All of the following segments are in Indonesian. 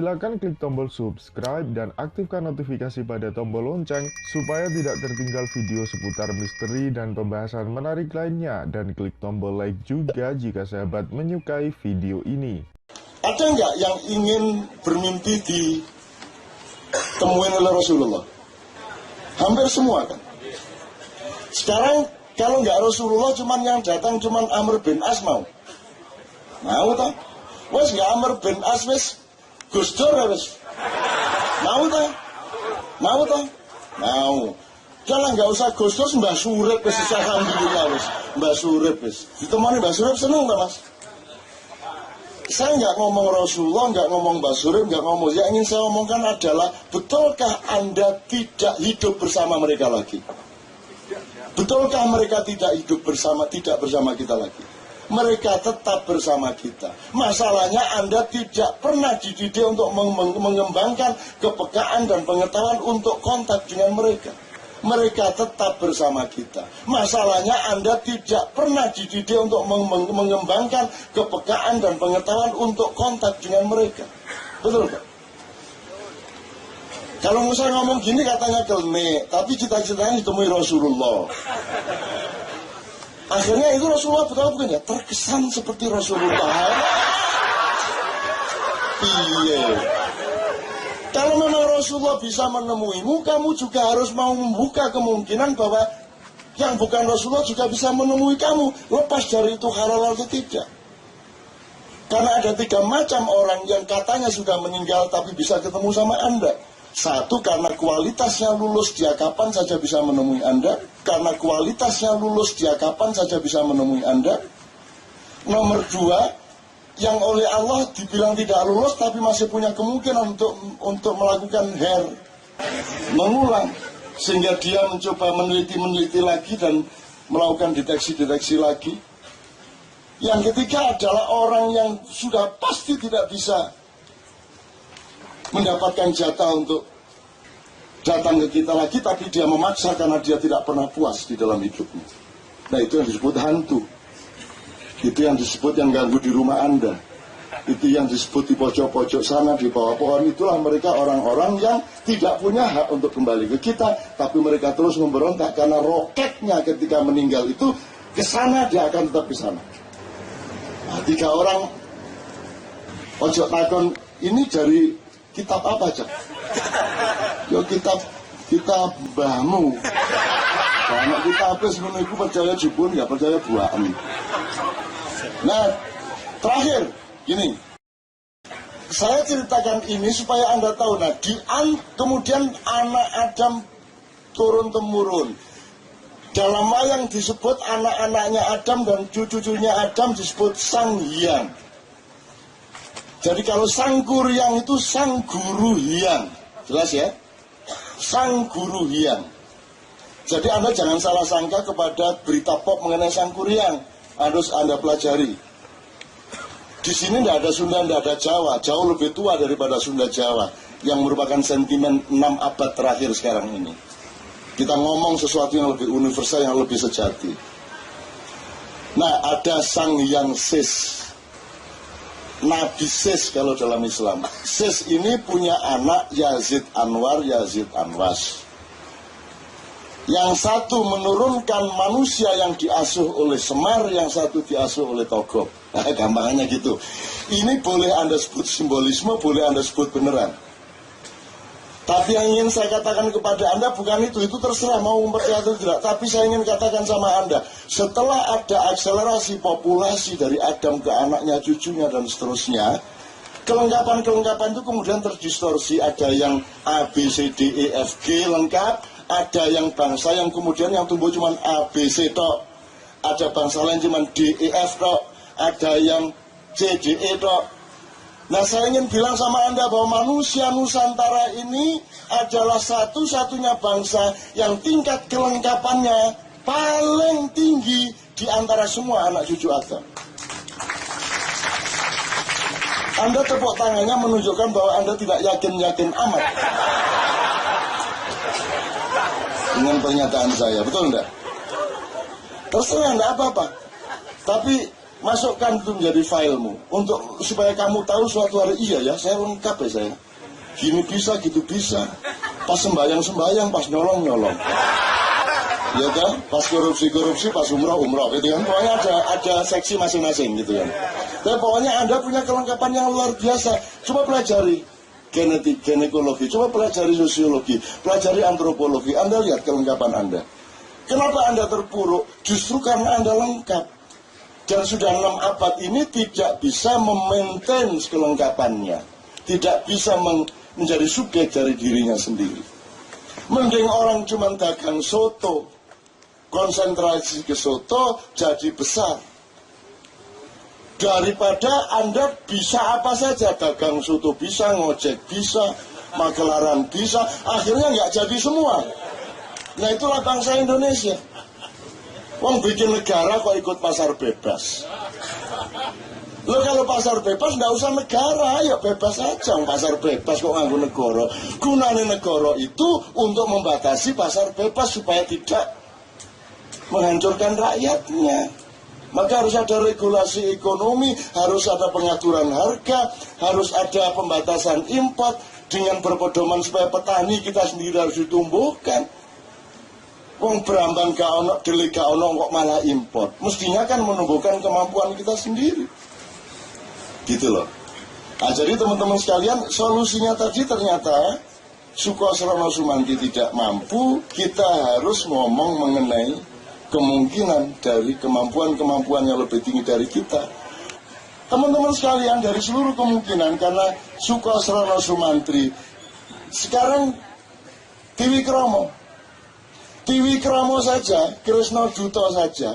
Silakan klik tombol subscribe dan aktifkan notifikasi pada tombol lonceng supaya tidak tertinggal video seputar misteri dan pembahasan menarik lainnya, dan klik tombol like juga jika sahabat menyukai video ini. Ada nggak yang ingin bermimpi ditemuin oleh Rasulullah? Hampir semua kan. Sekarang kalau nggak Rasulullah, cuman yang datang cuman Amr bin As mau tak? Wes nggak Amr bin As wes Gus Dur wes mau tak? Mau. Jangan nggak usah Gus Dur, Mbah Surip wes, alhamdulillah wes Mbah Surip wes. Ditemani Mbah Surip seneng tak mas? Saya nggak ngomong Rasulullah, nggak ngomong Mbah Surip, nggak ngomong. Yang ingin saya omongkan adalah, betulkah Anda tidak hidup bersama mereka lagi? Betulkah mereka tidak bersama kita lagi? Mereka tetap bersama kita. Masalahnya Anda tidak pernah dididik untuk mengembangkan kepekaan dan pengetahuan untuk kontak dengan mereka. Mereka tetap bersama kita. Masalahnya Anda tidak pernah dididik untuk mengembangkan kepekaan dan pengetahuan untuk kontak dengan mereka. Betul Pak? Kalau saya ngomong gini katanya kelme, tapi cita-citanya ditemui Rasulullah. Akhirnya itu Rasulullah betul bukan ya? Terkesan seperti Rasulullah. Iya. Kalau memang Rasulullah bisa menemuimu, kamu juga harus mau membuka kemungkinan bahwa yang bukan Rasulullah juga bisa menemui kamu. Lepas dari itu halal atau tidak. Karena ada 3 macam orang yang katanya sudah meninggal tapi bisa ketemu sama Anda. Satu, karena kualitasnya lulus, dia kapan saja bisa menemui Anda. Karena kualitasnya lulus, dia kapan saja bisa menemui Anda. Nomor 2, yang oleh Allah dibilang tidak lulus tapi masih punya kemungkinan untuk melakukan mengulang, sehingga dia mencoba meneliti lagi dan melakukan deteksi lagi. Yang ketiga adalah orang yang sudah pasti tidak bisa mendapatkan jatah untuk datang ke kita lagi, tapi dia memaksa karena dia tidak pernah puas di dalam hidupnya. Nah, itu yang disebut hantu. Itu yang disebut yang ganggu di rumah Anda. Itu yang disebut di pojok-pojok sana, di bawah pohon. Itulah mereka orang-orang yang tidak punya hak untuk kembali ke kita, tapi mereka terus memberontak karena roketnya ketika meninggal itu ke sana, dia akan tetap ke sana. Nah, 3 orang pojok takon ini dari kitab apa aja? Yo kitab mbahmu. Anak kita habis menunggu percaya jubun, nggak percaya buaan. Nah, terakhir gini, saya ceritakan ini supaya Anda tahu. Nah, kemudian anak Adam turun temurun. Dalam wayang disebut anak-anaknya Adam dan cucu-cucunya Adam disebut Sang Hyang. Jadi kalau Sang Kuryang itu Sang Guru Hyang. Jelas ya? Sang Guru Hyang. Jadi Anda jangan salah sangka kepada berita pop mengenai Sang Kuryang. Harus Anda pelajari. Di sini tidak ada Sunda, tidak ada Jawa. Jauh lebih tua daripada Sunda Jawa, yang merupakan sentimen 6 abad terakhir sekarang ini. Kita ngomong sesuatu yang lebih universal, yang lebih sejati. Nah, ada Sang Hyang Sis. Nabi Sis kalau dalam Islam. Sis ini punya anak Yazid Anwar, Yazid Anwas. Yang satu menurunkan manusia yang diasuh oleh Semar, yang satu diasuh oleh Togop. Nah, gampangannya gitu. Ini boleh Anda sebut simbolisme, boleh Anda sebut beneran. Tapi yang ingin saya katakan kepada Anda bukan itu terserah mau mempercayai atau tidak. Tapi saya ingin katakan sama Anda, setelah ada akselerasi populasi dari Adam ke anaknya, cucunya, dan seterusnya, kelengkapan-kelengkapan itu kemudian terdistorsi. Ada yang A, B, C, D, E, F, G lengkap, ada yang bangsa yang kemudian yang tumbuh cuma A, B, C tok, ada bangsa lain cuma D, E, F tok, ada yang C, D, E tok. Nah, saya ingin bilang sama Anda bahwa manusia Nusantara ini adalah satu-satunya bangsa yang tingkat kelengkapannya paling tinggi di antara semua anak cucu Adam. Anda tepuk tangannya menunjukkan bahwa Anda tidak yakin-yakin amat dengan pernyataan saya, betul enggak? Terserah enggak apa-apa. Tapi masukkan itu menjadi filemu untuk supaya kamu tahu suatu hari, iya ya saya lengkap ya saya. Gini bisa, gitu bisa. Pas sembayang, pas nyolong. Ya kan? Pas korupsi, pas umroh, gitu kan. Pokoknya ada seksi masing-masing gitu kan. Dan pokoknya Anda punya kelengkapan yang luar biasa. Coba pelajari genetik, ginekologi, coba pelajari sosiologi, pelajari antropologi. Anda lihat kelengkapan Anda. Kenapa Anda terpuruk? Justru karena Anda lengkap. Dan sudah 6 abad ini tidak bisa memaintain kelengkapannya. Tidak bisa menjadi subjek dari dirinya sendiri. Mending orang cuma dagang soto, konsentrasi ke soto jadi besar. Daripada Anda bisa apa saja, dagang soto bisa, ngojek bisa, magelaran bisa, akhirnya nggak jadi semua. Nah itulah bangsa Indonesia. Wong bikin negara kok ikut pasar bebas. Lo kalau pasar bebas nggak usah negara, ya bebas aja. Pasar bebas kok nganggo negara. Gunanya negara itu untuk membatasi pasar bebas supaya tidak menghancurkan rakyatnya. Maka harus ada regulasi ekonomi, harus ada pengaturan harga, harus ada pembatasan impor dengan berpedoman supaya petani kita sendiri harus ditumbuhkan. Wong Brambang gak ono, Deli gak ono kok malah impor. Mestinya kan menumbuhkan kemampuan kita sendiri. Gitu loh. Nah, jadi teman-teman sekalian, solusinya tadi ternyata Sukosrono Sumanti tidak mampu. Kita harus ngomong mengenai kemungkinan dari kemampuan-kemampuan yang lebih tinggi dari kita. Teman-teman sekalian, dari seluruh kemungkinan, karena Sukosrono Sumantri sekarang Tiwi Kromo saja, Kresno Duto saja,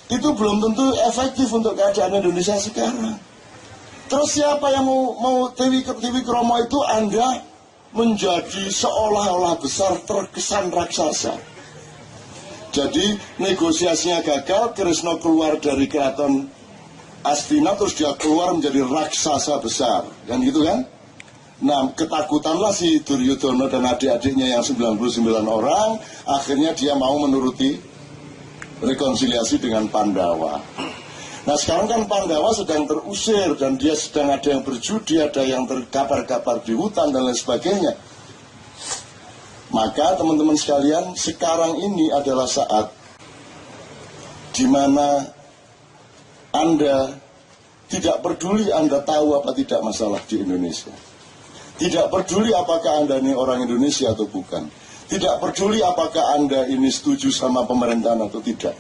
itu belum tentu efektif untuk keadaan Indonesia sekarang. Terus siapa yang mau Tiwi Kromo itu Anda menjadi seolah-olah besar, terkesan raksasa. Jadi negosiasinya gagal, Kresno keluar dari keraton Astina, terus dia keluar menjadi raksasa besar, kan gitu kan? Nah, ketakutanlah si Duryudono dan adik-adiknya yang 99 orang, akhirnya dia mau menuruti rekonsiliasi dengan Pandawa. Nah, sekarang kan Pandawa sedang terusir, dan dia sedang ada yang berjudi, ada yang terkapar-kapar di hutan, dan lain sebagainya. Maka, teman-teman sekalian, sekarang ini adalah saat di mana Anda tidak peduli Anda tahu apa tidak masalah di Indonesia. Tidak peduli apakah Anda ini orang Indonesia atau bukan. Tidak peduli apakah Anda ini setuju sama pemerintahan atau tidak.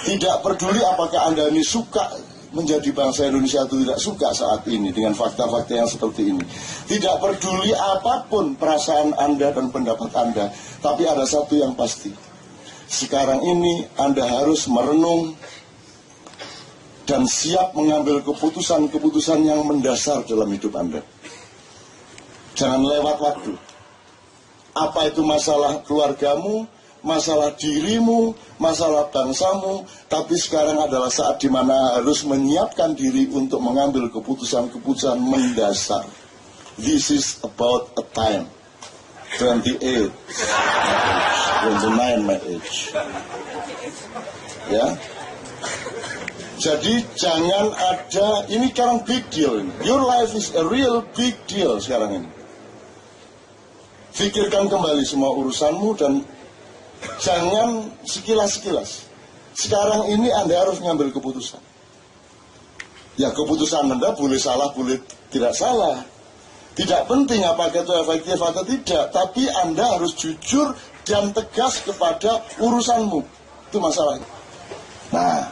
Tidak peduli apakah Anda ini suka menjadi bangsa Indonesia atau tidak suka saat ini dengan fakta-fakta yang seperti ini. Tidak peduli apapun perasaan Anda dan pendapat Anda. Tapi ada satu yang pasti. Sekarang ini Anda harus merenung dan siap mengambil keputusan-keputusan yang mendasar dalam hidup Anda. Jangan lewat waktu. Apa itu masalah keluargamu, masalah dirimu, masalah bangsamu, tapi sekarang adalah saat di mana harus menyiapkan diri untuk mengambil keputusan-keputusan mendasar. This is about a time. 28, 29 my age. Ya. Jadi jangan ada, ini sekarang big deal ini. Your life is a real big deal sekarang ini. Pikirkan kembali semua urusanmu dan jangan sekilas-sekilas. Sekarang ini Anda harus mengambil keputusan. Ya keputusan Anda boleh salah, boleh tidak salah. Tidak penting apakah itu efektif atau tidak. Tapi Anda harus jujur dan tegas kepada urusanmu. Itu masalahnya. Nah,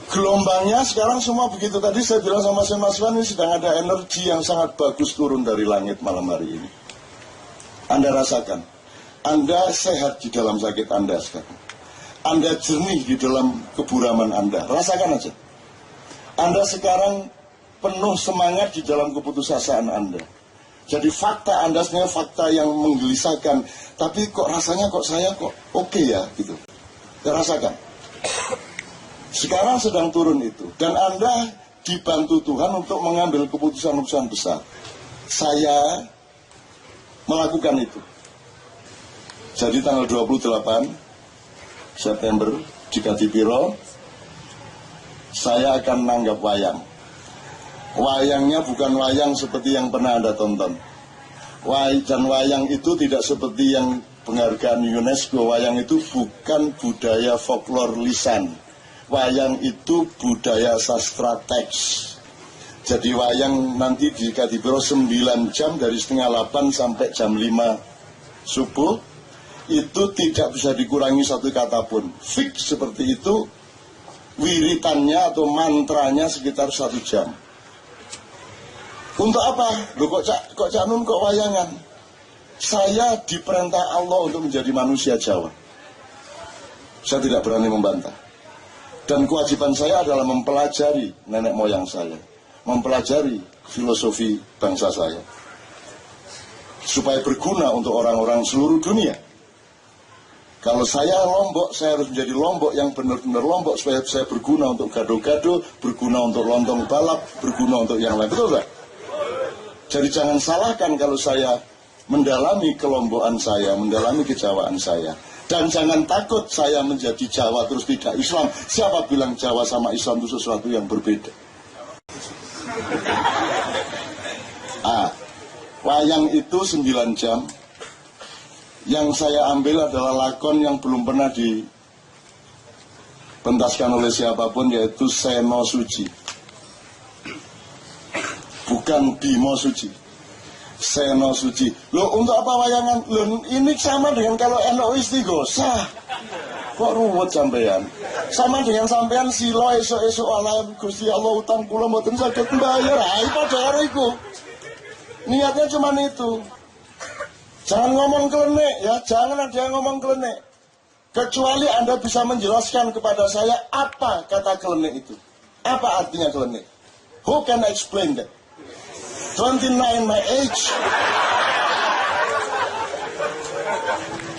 gelombangnya sekarang semua begitu. Tadi saya bilang sama Mas Wan, ini sedang ada energi yang sangat bagus turun dari langit malam hari ini. Anda rasakan, Anda sehat di dalam sakit Anda sekarang. Anda jernih di dalam keburaman Anda. Rasakan aja. Anda sekarang penuh semangat di dalam keputusasaan Anda. Jadi fakta Anda sebenarnya fakta yang menggelisahkan. Tapi kok rasanya kok saya kok oke ya gitu. Anda rasakan. Sekarang sedang turun itu. Dan Anda dibantu Tuhan untuk mengambil keputusan-keputusan besar. Saya melakukan itu. Jadi tanggal 28 September di Kadipiro, saya akan nanggap wayang. Wayangnya bukan wayang seperti yang pernah Anda tonton. Dan wayang itu tidak seperti yang penghargaan UNESCO. Wayang itu bukan budaya folklore lisan. Wayang itu budaya sastra teks. Jadi wayang nanti jika diberi 9 jam dari setengah 8 sampai jam 5 subuh, itu tidak bisa dikurangi satu kata pun. Fix seperti itu, wiritannya atau mantranya sekitar 1 jam. Untuk apa? Loh kok Cak Nun kok wayangan? Saya diperintah Allah untuk menjadi manusia Jawa. Saya tidak berani membantah. Dan kewajiban saya adalah mempelajari nenek moyang saya. Mempelajari filosofi bangsa saya. Supaya berguna untuk orang-orang seluruh dunia. Kalau saya Lombok, saya harus menjadi Lombok yang benar-benar Lombok. Supaya saya berguna untuk gado-gado, berguna untuk lontong balap, berguna untuk yang lain. Betul tak? Jadi jangan salahkan kalau saya mendalami kelombokan saya, mendalami kejawaan saya. Dan jangan takut saya menjadi Jawa terus tidak Islam. Siapa bilang Jawa sama Islam itu sesuatu yang berbeda? Wayang itu 9 jam. Yang saya ambil adalah lakon yang belum pernah dipentaskan oleh siapapun, yaitu Seno Suci. Bukan Bimo Suci, Seno Suci. Loh, untuk apa wayangan? Loh, ini sama dengan kalau NU Istighosah. Kok ruwet sampean? Sama dengan sampean silo esok-esok ala Gusti Allah utang kula mboten saged mbayar. Ayo padha karo iku. Niatnya cuma itu. Jangan ngomong klenik ya, jangan ada yang ngomong klenik. Kecuali Anda bisa menjelaskan kepada saya apa kata klenik itu. Apa artinya klenik? Who can explain that? 29 my age.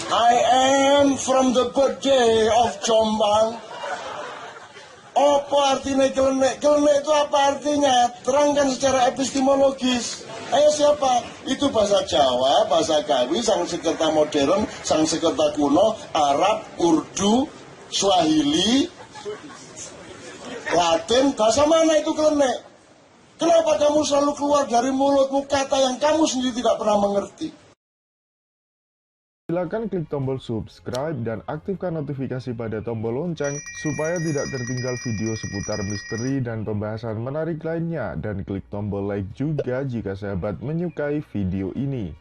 I am from the birthday of Jombang. Apa artinya klenik? Klenik itu apa artinya? Terangkan secara epistemologis. Ayo siapa? Itu bahasa Jawa, bahasa Kawi, Sanskerta modern, Sanskerta kuno, Arab, Urdu, Swahili, Latin. Bahasa mana itu klenik? Kenapa kamu selalu keluar dari mulutmu kata yang kamu sendiri tidak pernah mengerti? Silakan klik tombol subscribe dan aktifkan notifikasi pada tombol lonceng supaya tidak tertinggal video seputar misteri dan pembahasan menarik lainnya, dan klik tombol like juga jika sahabat menyukai video ini.